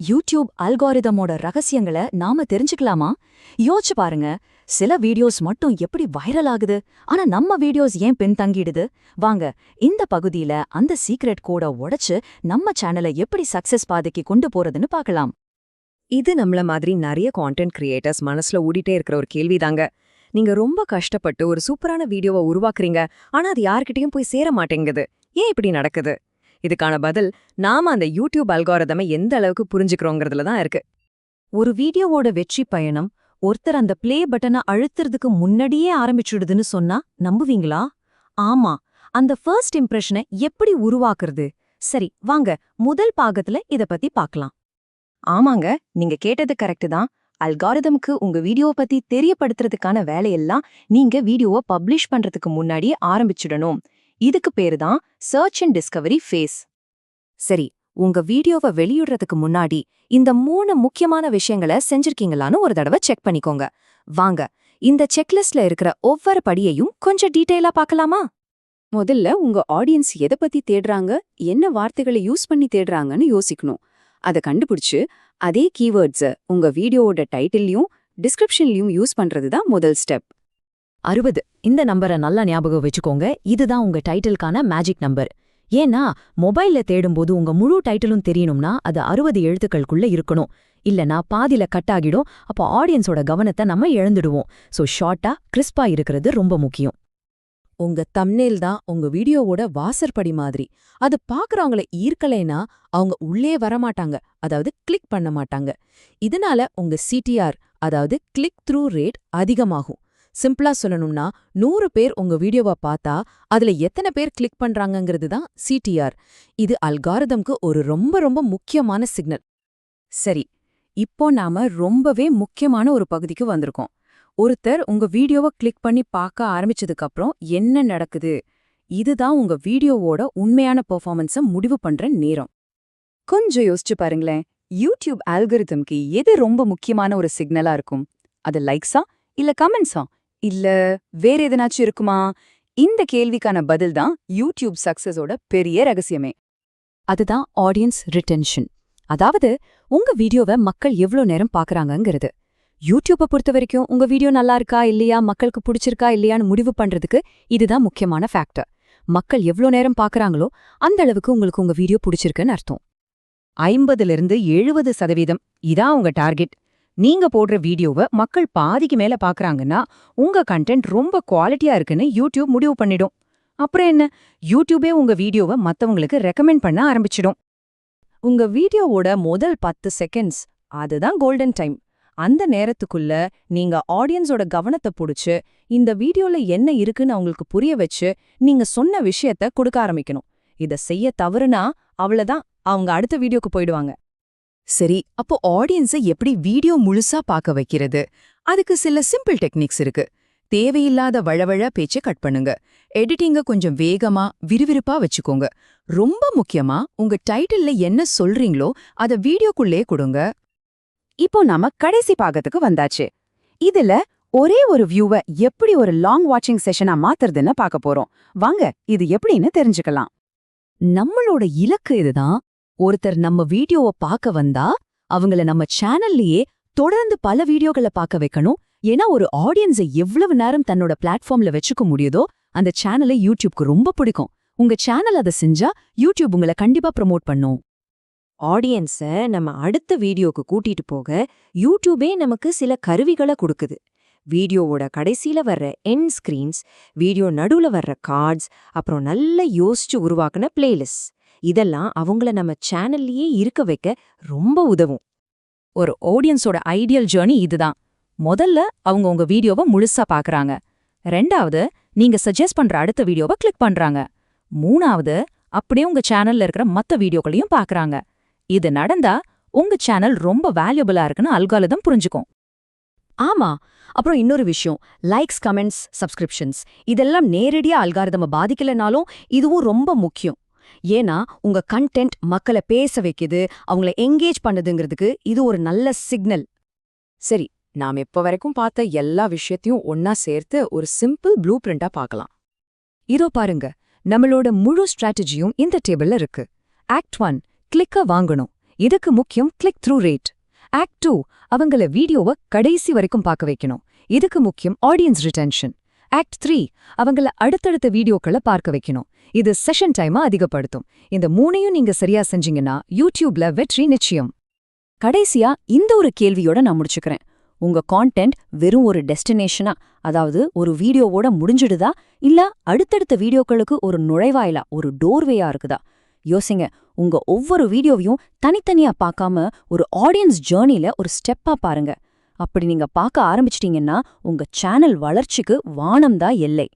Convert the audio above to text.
YouTube அல்காரிதமோட ரகசியங்கள நாம தெரிஞ்சுக்கலாமா? யோசிச்சு பாருங்க. சில வீடியோஸ் மட்டும் எப்படி வைரல் ஆகுது, ஆனா நம்ம வீடியோஸ் ஏன் பின்தங்கிடுது? வாங்க, இந்த பகுதியில அந்த சீக்ரெட் கோட உடைச்சு நம்ம சேனலை எப்படி சக்சஸ் பாதைக்கு கொண்டு போறதுன்னு பார்க்கலாம். இது நம்மள மாதிரி நிறைய கான்டென்ட் கிரியேட்டர்ஸ் மனசுல ஓடிட்டே இருக்கிற ஒரு கேள்விதாங்க. நீங்க ரொம்ப கஷ்டப்பட்டு ஒரு சூப்பரான வீடியோவை உருவாக்குறீங்க, ஆனா அது யார்கிட்டயும் போய் சேர மாட்டேங்குது. ஏன் இப்படி நடக்குது? இதுக்கான பதில் நாம அந்த யூடியூப் அல்காரிதமை எந்த அளவுக்கு புரிஞ்சுக்கிறோங்கிறதுல தான் இருக்கு. ஒரு வீடியோவோட வெற்றி பயணம் ஒருத்தர் அந்த ப்ளே பட்டனை அழுத்துறதுக்கு முன்னாடியே ஆரம்பிச்சுடுதுன்னு சொன்னா நம்புவீங்களா? ஆமா, அந்த ஃபர்ஸ்ட் இம்ப்ரெஷனை எப்படி உருவாக்குறது? சரி, வாங்க முதல் பாகத்துல இத பத்தி பார்க்கலாம். ஆமாங்க, நீங்க கேட்டது கரெக்ட் தான். அல்காரிதம்க்கு உங்க வீடியோவை பத்தி தெரியப்படுத்துறதுக்கான வேலையெல்லாம் நீங்க வீடியோவை பப்ளிஷ் பண்றதுக்கு முன்னாடியே ஆரம்பிச்சுடணும். இதுக்கு பேரு தான் சர்ச் அண்ட் டிஸ்கவரி ஃபேஸ். சரி, உங்க வீடியோவை வெளியிடுறதுக்கு முன்னாடி இந்த 3 முக்கியமான விஷயங்களை செஞ்சிருக்கீங்களான்னு ஒரு தடவை செக் பண்ணிக்கோங்க. வாங்க, இந்த செக்லிஸ்ட்ல இருக்கிற ஒவ்வொரு படியையும் கொஞ்சம் டீடைலா பார்க்கலாமா? முதல்ல உங்க ஆடியன்ஸ் எதை பத்தி தேடுறாங்க, என்ன வார்த்தைகளை யூஸ் பண்ணி தேடுறாங்கன்னு யோசிக்கணும். அதை கண்டுபிடிச்சு அதே கீவேர்ட்ஸை உங்க வீடியோவோட டைட்டில்லையும் டிஸ்கிரிப்ஷன்லயும் யூஸ் பண்றது தான் முதல் ஸ்டெப். 60. இந்த நம்பரை நல்லா ஞாபகம் வச்சுக்கோங்க. இதுதான் உங்க டைட்டிலுக்கான மேஜிக் நம்பர். ஏன்னா மொபைல்ல தேடும்போது உங்க முழு டைட்டிலும் தெரியணும்னா அது 60 எழுத்துக்களுக்குள்ள இருக்கணும். இல்லனா பாதியில கட் ஆகிடும். அப்போ ஆடியன்ஸோட கவனத்தை நம்ம இழந்துடுவோம். சோ ஷார்ட்டா கிறிஸ்பா இருக்கிறது ரொம்ப முக்கியம். உங்க தம்ப்நெயில் தான் உங்க வீடியோவோட வாசற்படி மாதிரி. அது பாக்குறவங்கள ஈர்க்கலைனா அவங்க உள்ளே வரமாட்டாங்க, அதாவது கிளிக் பண்ண மாட்டாங்க. இதனால உங்க சிடிஆர், அதாவது கிளிக் த்ரூ ரேட் அதிகமாகும். சிம்பிளா சொல்லணும்னா 100 பேர் உங்க வீடியோவை பார்த்தா அதுல எத்தனை பேர் கிளிக் பண்றாங்கங்கிறது தான் சிடிஆர். இது அல்காரிதம்க்கு ஒரு ரொம்ப ரொம்ப முக்கியமான சிக்னல். சரி, இப்போ நாம ரொம்பவே முக்கியமான ஒரு பகுதிக்கு வந்திருக்கோம். ஒருத்தர் உங்க வீடியோவை கிளிக் பண்ணி பார்க்க ஆரம்பிச்சதுக்கு அப்புறம் என்ன நடக்குது? இதுதான் உங்க வீடியோவோட உண்மையான பெர்ஃபார்மன்ஸை முடிவு பண்ற நேரம். கொஞ்சம் யோசிச்சு பாருங்களேன், யூடியூப் அல்காரிதம்க்கு எது ரொம்ப முக்கியமான ஒரு சிக்னலா இருக்கும்? அது லைக்ஸா இல்ல கமெண்ட்ஸா இல்ல வேற எதனாச்சும் இருக்குமா? இந்த கேள்விக்கான பதில் தான் யூடியூப் சக்சஸோட பெரிய ரகசியமே. அதுதான் ஆடியன்ஸ் ரிட்டென்ஷன். அதாவது உங்க வீடியோவை மக்கள் எவ்ளோ நேரம் பார்க்கறாங்கங்கிறது. யூடியூப்பை பொறுத்த வரைக்கும் உங்க வீடியோ நல்லா இருக்கா இல்லையா, மக்களுக்கு பிடிச்சிருக்கா இல்லையான்னு முடிவு பண்றதுக்கு இதுதான் முக்கியமான ஃபேக்டர். மக்கள் எவ்ளோ நேரம் பார்க்கறாங்களோ அந்த அளவுக்கு உங்களுக்கு உங்க வீடியோ பிடிச்சிருக்குன்னு அர்த்தம். 50% இதான் உங்க டார்கெட். நீங்க போடுற வீடியோவை மக்கள் பாதிக்கு மேல பாக்குறாங்கன்னா உங்க கண்டென்ட் ரொம்ப குவாலிட்டியா இருக்குன்னு யூடியூப் முடிவு பண்ணிடும். அப்புறம் என்ன, யூடியூபே உங்க வீடியோவை மத்தவங்களுக்கு ரெக்கமெண்ட் பண்ண ஆரம்பிச்சிடும். உங்க வீடியோவோட முதல் 10 செகண்ட்ஸ் அதுதான் கோல்டன் டைம். அந்த நேரத்துக்குள்ள நீங்க ஆடியன்ஸோட கவனத்தை புடிச்சு இந்த வீடியோல என்ன இருக்குன்னு அவங்களுக்கு புரிய வச்சு நீங்க சொன்ன விஷயத்த கொடுக்க ஆரம்பிக்கணும். இத செய்ய தவறுனா அவ்வளவுதான், அவங்க அடுத்த வீடியோக்கு போயிடுவாங்க. சரி, அப்போ ஆடியன்ஸை எப்படி வீடியோ முழுசா பார்க்க வைக்கிறது? அதுக்கு சில சிம்பிள் டெக்னிக்ஸ் இருக்கு. தேவையில்லாத வழவழ பேச்சை கட் பண்ணுங்க. எடிட்டிங்க கொஞ்சம் வேகமா விறுவிறுப்பா வச்சுக்கோங்க. ரொம்ப முக்கியமா உங்க டைட்டில்ல என்ன சொல்றீங்களோ அத வீடியோக்குள்ளே கொடுங்க. இப்போ நாம கடைசி பாகத்துக்கு வந்தாச்சு. இதுல ஒரே ஒரு வியூவை எப்படி ஒரு லாங் வாட்சிங் செஷனா மாத்துறதுன்னு பார்க்க போறோம். வாங்க, இது எப்படின்னு தெரிஞ்சுக்கலாம். நம்மளோட இலக்கு இதுதான். ஒருத்தர் நம்ம வீடியோவை பார்க்க வந்தா அவங்கள நம்ம சேனல்லயே தொடர்ந்து பல வீடியோக்களை பார்க்க வைக்கணும். ஏன்னா ஒரு ஆடியன்ஸை எவ்வளவு நேரம் தன்னோட பிளாட்ஃபார்ம்ல வச்சுக்க முடியுதோ அந்த சேனலை யூடியூப்க்கு ரொம்ப பிடிக்கும். உங்க சேனல் அதை செஞ்சா யூடியூப் உங்களை கண்டிப்பா ப்ரமோட் பண்ணும். ஆடியன்ஸை நம்ம அடுத்த வீடியோக்கு கூட்டிட்டு போக யூடியூபே நமக்கு சில கருவிகளை கொடுக்குது. வீடியோவோட கடைசியில வர்ற எண்ட் ஸ்கிரீன்ஸ், வீடியோ நடுவுல வர்ற கார்ட்ஸ், அப்புறம் நல்லா யோசிச்சு உருவாக்குன பிளேலிஸ்ட், இதெல்லாம் அவங்கள நம்ம சேனல்லயே இருக்க வைக்க ரொம்ப உதவும். ஒரு ஆடியன்ஸோட ஐடியல் ஜர்னி இதுதான். முதல்ல அவங்க உங்க வீடியோவை முழுசா பார்க்கறாங்க. 2வது, நீங்க சஜெஸ்ட் பண்ற அடுத்த வீடியோவை கிளிக் பண்றாங்க. 3வது, அப்படியே உங்க சேனல்ல இருக்கிற மத்த வீடியோக்களையும் பார்க்கறாங்க. இது நடந்தா உங்க சேனல் ரொம்ப வேல்யூபிளா இருக்குன்னு அல்காரிதம் புரிஞ்சுக்கும். ஆமா, அப்புறம் இன்னொரு விஷயம், லைக்ஸ், கமெண்ட்ஸ், சப்ஸ்கிரிப்ஷன்ஸ் இதெல்லாம் நேரடியா அல்காரிதம பாதிக்கலனாலும் இதுவும் ரொம்ப முக்கியம். ஏன்னா உங்க கண்டென்ட் மக்களை பேச வைக்குது, அவங்கள எங்கேஜ் பண்ணுதுங்கிறதுக்கு இது ஒரு நல்ல சிக்னல். சரி, நாம் இப்ப வரைக்கும் பார்த்த எல்லா விஷயத்தையும் ஒன்னா சேர்த்து ஒரு சிம்பிள் ப்ளூ பிரிண்டா பார்க்கலாம். இதோ பாருங்க, நம்மளோட முழு ஸ்ட்ராட்டஜியும் இந்த டேபிள்ல இருக்கு. ஆக்ட் 1, கிளிக்க வாங்கணும். இதுக்கு முக்கியம் கிளிக் த்ரூ ரேட். ஆக்ட் 2 அவங்கள வீடியோவை கடைசி வரைக்கும் பார்க்க வைக்கணும். இதுக்கு முக்கியம் ஆடியன்ஸ் ரிட்டென்ஷன். ஆக்ட் 3 அவங்கள அடுத்தடுத்த வீடியோக்களை பார்க்க வைக்கணும். இது செஷன் டைமை அதிகப்படுத்தும். இந்த மூணையும் நீங்க சரியா செஞ்சீங்கன்னா யூடியூப்ல வெற்றி நிச்சயம். கடைசியா இந்த ஒரு கேள்வியோட நான் முடிச்சுக்கிறேன். உங்க கான்டென்ட் வெறும் ஒரு டெஸ்டினேஷனா, அதாவது ஒரு வீடியோவோட முடிஞ்சிடுதா, இல்ல அடுத்தடுத்த வீடியோக்களுக்கு ஒரு நுழைவாயிலா, ஒரு டோர்வேயா இருக்குதா? யோசிங்க. உங்க ஒவ்வொரு வீடியோவையும் தனித்தனியா பார்க்காம ஒரு ஆடியன்ஸ் ஜேர்னில ஒரு ஸ்டெப்பா பாருங்க. அப்படி நீங்க பார்க்க ஆரம்பிச்சிட்டீங்கன்னா உங்க சேனல் வளர்ச்சிக்கு வானம் தான் எல்லை.